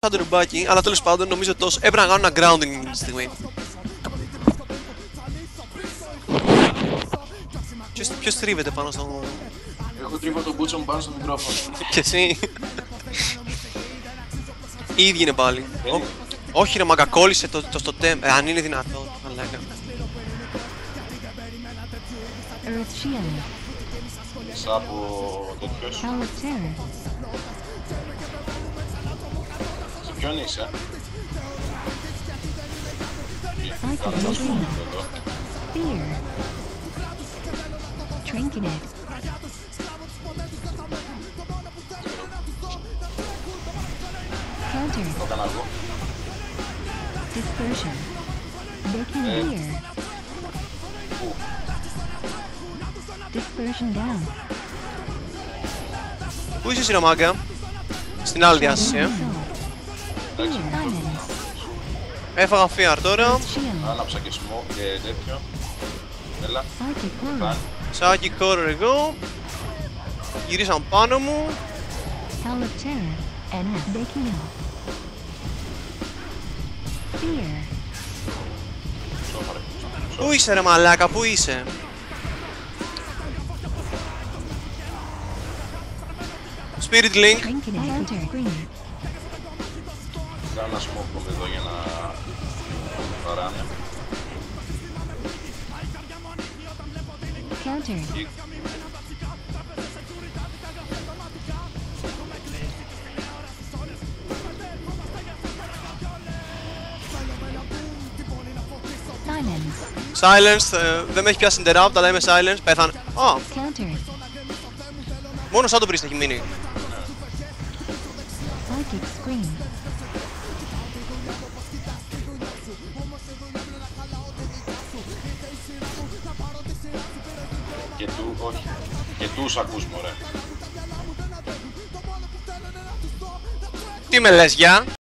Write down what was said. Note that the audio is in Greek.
σαν το ρουμπάκι, αλλά τέλος πάντων νομίζω τόσο έπρεπε να κάνω ένα grounding αυτή τη στιγμή. Ποιος τρίβεται πάνω στο... Εγώ τρίβω τον μπούτσο μου πάνω στο μικρόφωνο. Και εσύ. Οι ίδιοι είναι πάλι. Όχι ρε μάγκα, κόλλησε το στο τέμ. Αν είναι δυνατόν. Μαλάκα. Μέσα από τέτοιος. Σε ποιον είσαι? Το έκανα εγώ. Πού? Πού είσαι εσύ ρε μάγκα? Στην άλλη διάσταση, Εντάξει, Έφαγα φίαρ τώρα. άναψα και σμό και τέτοιο. Έλα, κάνει. Σάκι κόρορ εγώ. Γυρίσαν πάνω μου. Σώμα ρε. Πού είσαι ρε μαλάκα, πού είσαι? Spirit Link. Κάνω ένα smoke bomb εδώ για να παράμε. Silence, δεν με έχει πιάσει interrupt, αλλά είμαι silence, πέθανε. Α, μόνο σαν το πρίστα έχει μείνει. Και του, όχι. Και τους ακούς μωρέ. Τι με λες, γεια?